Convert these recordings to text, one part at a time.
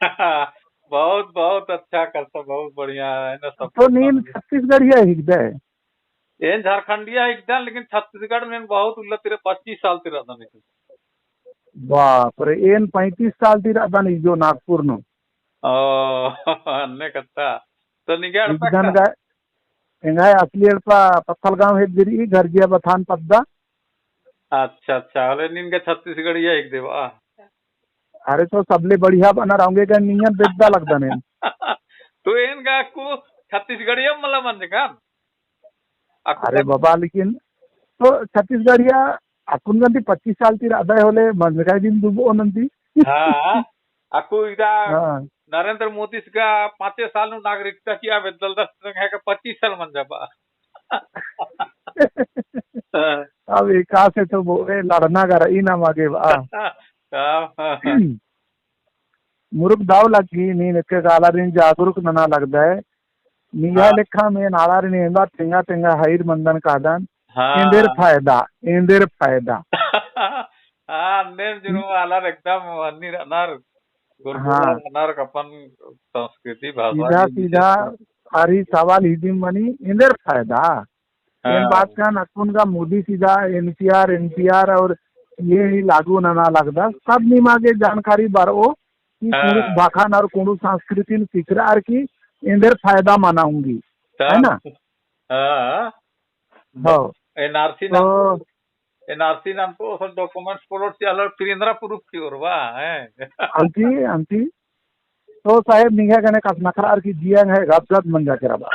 बहुत बहुत अच्छा करता, बहुत बढ़िया है ना तो सबको नीन मालूम। छत्तीसगढ़िया हिगदे। ಏನ್ झारखंडिया एकदम, लेकिन छत्तीसगढ़ में बहुत उल्ला तेरे 25 साल तेरा था नहीं। बाप रे, एन 35 साल ती रहता नहीं जो नागपुर नो। ओ अन्य कत्ता तो निगाड़ हिगदन पक्का। गा एंगाय असली अड़पा पत्थल गांव हेद गिरी घर जिया बथान पद्दा। अच्छा अच्छा, अरे निनका छत्तीसगढ़िया एक देवा। अरे तो सबले बढ़िया बना रहोगे का नियन बेद्दा लगदा ने। तो इनका को छत्तीसगढ़िया मतलब मन का आपको अरे बाबा लेकिन तो छत्तीसगढ़िया अकुन गंती 25 साल ती रहता होले मनकाई दिन दुबो नंती। हाँ आपको इधर हाँ। नरेंद्र मोदी का 5 साल नु नागरिकता किया बेदल 10 है का 25 साल मन जाबा। अब एका से तो बोले लड़ना कर ई ना मागे बा। मुरुक दाव लगी नीन के गाला दिन जागरूक नना लगदा है। निया हाँ लेखा में नाला रे नेंदा टेंगा टेंगा हाइर मंदन कादन। इंदेर हाँ फायदा इंदेर फायदा। हाँ नेम जुनू आलार एकदम अन्नी अनार गुरगुलार हाँ अनार कपन संस्कृति भाषा सीधा ये सीधा विशेष। हरी सवाल हिदिम मनी इंदेर फायदा। इन बात हाँ का नकुन का मोदी सीधा एनपीआर एनपीआर और ये ही लागू नना लगदा सब निमागे जानकारी बारो कि कुणुक हाँ भाखान और कुणुक संस्कृति सिकरार की इंदेर फायदा मनाऊंगी। है तब ना। हाँ हो एनआरसी तो नाम तो एनआरसी नाम तो सब डॉक्यूमेंट्स पलोट से अलग त्रिंद्रा प्रूफ की ओर वाह है। अंती अंती तो साहेब निघा गने कस नखरार की जिया है गद गद मन जाके रबा।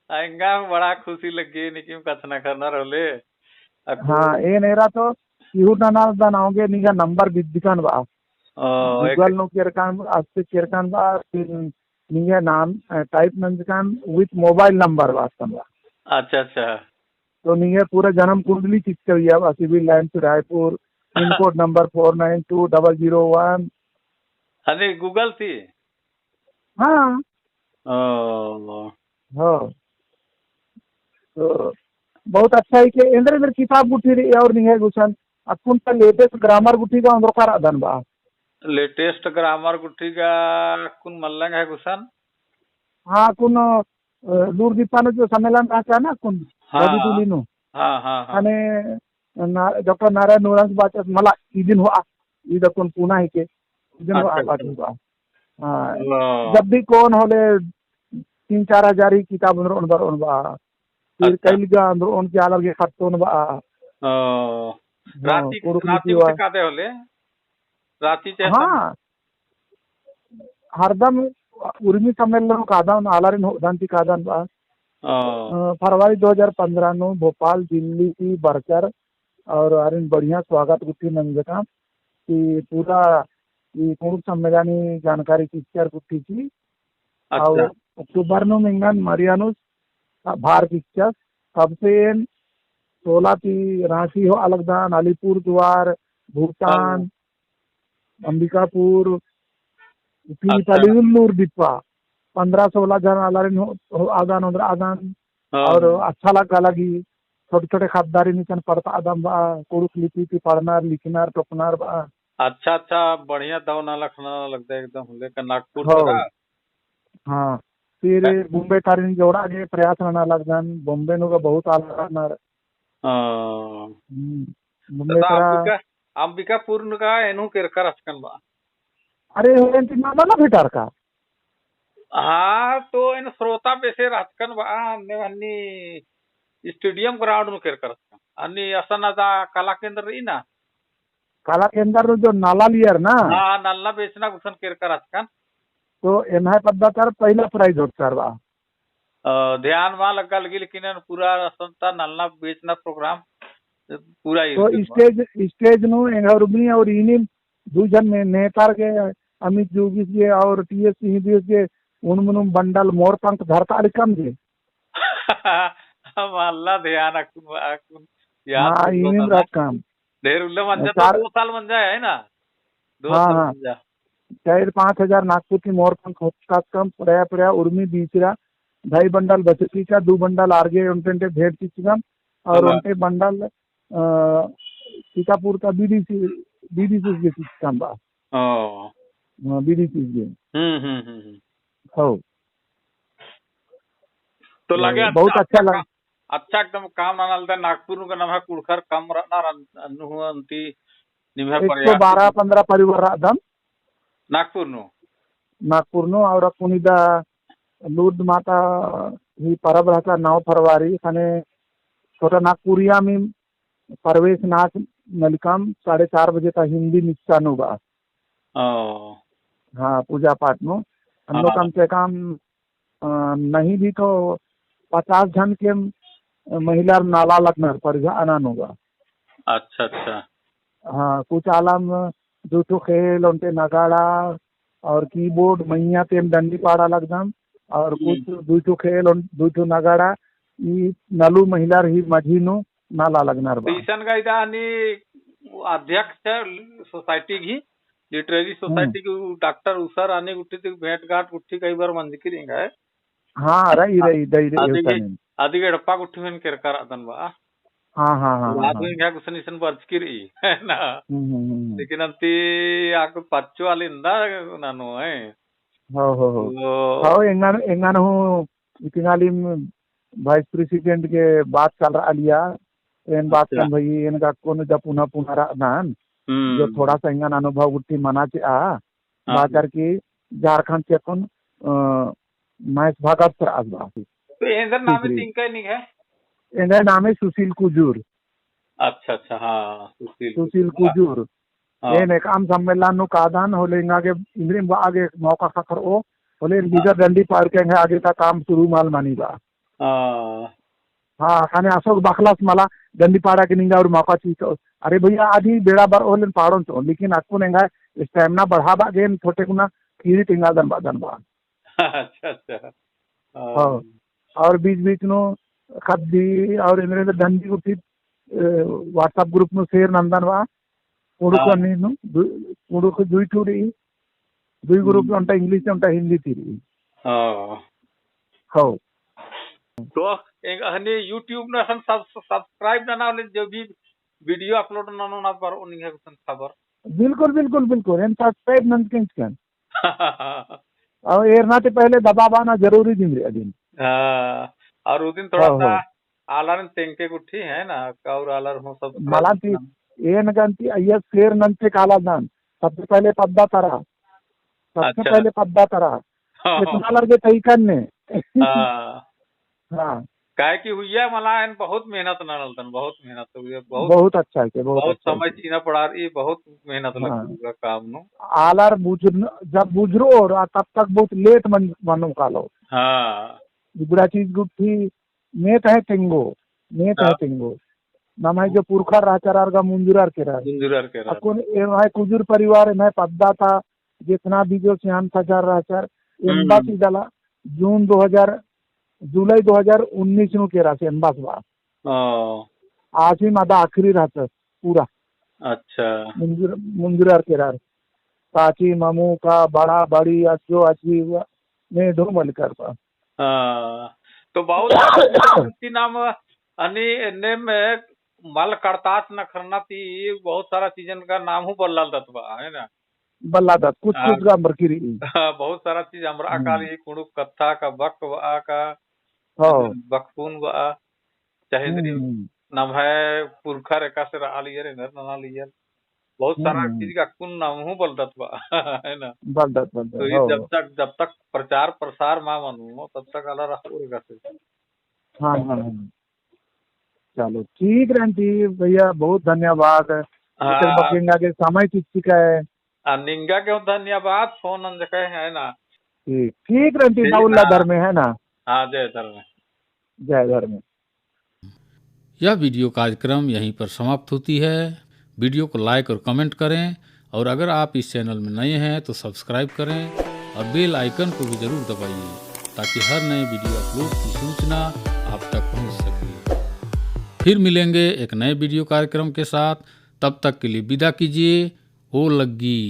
आएंगा बड़ा खुशी लगी निकिम कथना करना रोले अको हाँ ए नेरा तो इहू नना दनाओगे निघा नंबर बिद्दिकन बा। एक गूगल नो केरकान आस्ते केरकान बा फिर निघा नाम टाइप नंजकान विथ मोबाइल नंबर वास्तव बा। अच्छा अच्छा तो निघा पूरा जन्म कुंडली चिपके बा सिविल लाइन से रायपुर पिन कोड नंबर 492001। अरे गूगल थी। हाँ। ओ हाँ तो बहुत अच्छा है कि इंदर इंदर किताब गुठी रे और नहीं है गुसन अकुन का लेटेस्ट ग्रामर गुठी का अंदर का राधन बा। लेटेस्ट ग्रामर गुट्ठी का कुन मल्लंग है कुशन। हाँ कुन दूर दीपानो जो सम्मेलन रहता है ना कुन हाँ रवि हाँ तुलिनो हाँ हाँ हाँ अने डॉक्टर नारायण नोरंग बात मला इदिन हुआ इधर कुन पुना ही के इदिन हुआ अच्छा बात अच्छा हुआ। हाँ ओ, जब भी कौन होले 3-4 हजार ही किताब अंदर अंदर बा फिर अच्छा कई का अंदर उनके अलग के खत्तों बा। ओ, हाँ राती कुरुक लिपि राती हुआ। उठे कादे होले राती जैसा हाँ हरदम उर्मी सम्मेलन कादन आलारिन होदांती कादन बा। ओ, फरवरी 2015 नो भोपाल दिल्ली की बढ़कर और अरिन बढ़िया स्वागत गुट्ठी नंजका कि पूरा ये कुरुक सम्मेलनी जानकारी की शेयर गुट्ठी की। और अच्छा अक्टूबर नो मिंगन मरियानुस भार पिक्चर सबसे 16 की रांची हो अलगदान अलीपुर द्वार हाँ, भूटान अंबिकापुर फिर अच्छा पलीउल्लूर दिप्पा 15-16 जन अलारिन हो आदान उधर आदान। और हाँ, अच्छा लगा लगी छोटे छोटे खतदारी निचन पड़ता आदम बा कुरुक लिपि की पढ़नार लिखनार टोकनार बा। अच्छा अच्छा बढ़िया दव ना लखना लगता है एकदम लेकिन नागपुर हो तेरा हाँ फिर बॉम्बे तारिन जोड़ा जे प्रयास रहना लगन बॉम्बे नो का बहुत आला रहना। बॉम्बे तथा तेरा अंबिकापुर का एनु केरकर असकन बा। अरे होरेंती मामा ना भेटार का। हाँ तो इन श्रोता बेसे रातकन बा अन्य अन्नी स्टेडियम ग्राउंड में केरकर असकन अन्नी असन आता कला केंद्र रही ना। काला के अंदर जो नाला लियर ना हाँ नल्ला बेचना घुसन केरकर असकन तो एमआई पद्धतर पहला प्राइज होता बा। ध्यान वहाँ लगा लगी लेकिन इन पूरा असन था नल्ला बेचना प्रोग्राम पूरा तो इर्गन बा। स्टेज स्टेज नु एंगरुमी और इनी दूजन में नेतार के अमित जोगी के और टीएस सिंह के उनमुनुम बंडल मोर पंख धरता लिखम जे। हम अल्लाह ध्यान अकुन अकुन याद हाँ तो इनिम ना रात काम ढेर उल्ले मंजा तो चार 2 साल मंजा है ना दो हाँ साल हाँ मंजा 4-5 हजार नागपुर की मोर पंख होता कम प्रया प्रया उर्मी बीचरा ढाई बंडल बचती का 2 बंडल आर्गे उनटे भेंट चिचगम और हाँ, उनटे बंडल सीतापुर का बीडीसी बीडीसी के चिचगम बा। ओ बीडी चीज हो तो लगे बहुत अच्छा लगा। अच्छा एकदम काम नालदा नागपुर का नाम है कुड़खर कम रणार अनु अंती निम्हे पर्याप्त 112-15 परिवार राधन नागपुर नु नागपूर नो और कुणीदा लूद माता ही परब राहता 9 फरवरी खाने छोटा नागपुरिया में प्रवेश नाच नलिकाम 4:30 बजे तक हिंदी निश्चान होगा। हाँ पूजा पाठ में हम लोग कम से कम नहीं भी तो 50 जन के महिला नाला लगना पर आनंद होगा। अच्छा अच्छा हाँ कुछ आलम दूठो खेल उनके नगाड़ा और कीबोर्ड मैया तेम डंडी पाड़ा लगदम और कुछ दूठो खेल और दूठो नगाड़ा ई नलू महिला रही मझीनो नाला लगनार बा। ईसन का इदा आणि अध्यक्ष है सोसाइटी की लिटरेरी सोसाइटी की डॉक्टर उसर आने गुट्टी तक भेंट घाट गुट्टी कई बार मंद की रहेगा है। हाँ रही रही दई रही आदि के डप्पा गुट्टी में कर आदन बा। हाँ हाँ हाँ रात में क्या कुछ निशन बर्च की रही है ना लेकिन अंती आको पच्चो वाली इंदा नानो है। हो एंगान हूँ इतनाली वाइस प्रेसिडेंट के बात चल रहा लिया इन बात कर भाई इनका कौन जब पुनः पुनः रान जो थोड़ा सा इंगन अनुभव गुट्टी मना चे बात करके झारखंड के कौन महेश भगत सर आसबा तो इधर नाम तिंका नहीं है इनका नाम है सुशील कुजूर। अच्छा अच्छा हाँ सुशील कुजूर ये काम सम्मेलन नु कादान होले आगे इंद्रिम आगे मौका खतर ओ होले लीडर डंडी पार के आगे का काम शुरू माल मानी बा। हाँ खाने अशोक बखलास मला डंडी पाड़ा के निंगा और मौका चीज अरे भैया आधी बेड़ा बार ओलन पहाड़ों तो लेकिन आपको नेंगा स्टेमिना बढ़ावा गेन छोटे कुना कीरी टिंगा दन बा। अच्छा अच्छा हाँ और बीच बीच नो खद्दी और इनरे डंडी उठी व्हाट्सएप ग्रुप में शेयर नंदन बा उड़को नीनु उड़को दुई टूरी दुई ग्रुप उनटा इंग्लिश उनटा हिंदी थी हो तो एक हने यूट्यूब ने हम सब्सक्राइब ना वाले जो भी वीडियो अपलोड ना पर उन्हीं है कुछ खबर बिल्कुल बिल्कुल बिल्कुल इन सब्सक्राइब नंद के कैन और एरना से पहले दबावाना जरूरी दिन रे दिन। और उस दिन थोड़ा सा आलर तेंके गुट्ठी है ना और आलर हो सब मला थी ये नगंती अय्या शेर नंद से काला दान सबसे पहले पद्दा तरा सबसे पहले पद्दा तरा इतना लगे तई करने हाँ काय की हुई है मला इन बहुत मेहनत ना नलतन बहुत मेहनत हुई है बहुत अच्छा है बहुत समय चीना पड़ा रही बहुत मेहनत लगी काम नो आलर जब बुझरो और तब तक बहुत लेट मनो कालो। हाँ बुरा चीज गुट्ठी नेत है टिंगो नाम है जो पुरखा राचार का मुंजुरार के रहा अकुन है कुजूर परिवार में पद्दा था जितना भी जो श्याम सजार राचार एम्बासी डाला जुलाई 2019 नु केरा से एम्बास बा आज ही मादा आखिरी रात पूरा। अच्छा मुंजुरार केरा चाची मामू का बड़ा बड़ी अजो अजी ने ढोमल करता तो बहुत नाम अनि ने में मल करताच न करना थी बहुत सारा चीजन का नाम हूँ बल्लाल दत्त बा है ना बल्ला दत्त कुछ का मरकरी बहुत सारा चीज हमरा का ली कुड़ुक कत्था का बक बा का बकपून बा चाहे नाम है पुरखा रेखा से रहा लियर नर ना लियर बहुत सारा चीज का कुन नाम हूँ बलदत्त बा है ना बलदत्त तो ये जब तक प्रचार प्रसार मां मानू तब तक अलग रहेगा से। हाँ हाँ चलो ठीक रंटी भैया बहुत धन्यवाद बकेंगा के समय किसी का है निंगा के धन्यवाद फोन अंजके है ना ठीक रंटी नौला धर में है ना। हाँ जय धर्म जय धर्म। यह वीडियो कार्यक्रम यहीं पर समाप्त होती है। वीडियो को लाइक और कमेंट करें और अगर आप इस चैनल में नए हैं तो सब्सक्राइब करें और बेल आइकन को भी ज़रूर दबाइए ताकि हर नए वीडियो अपलोड की सूचना आप तक पहुंच सके। फिर मिलेंगे एक नए वीडियो कार्यक्रम के साथ, तब तक के लिए विदा कीजिए। ओ लग्गी।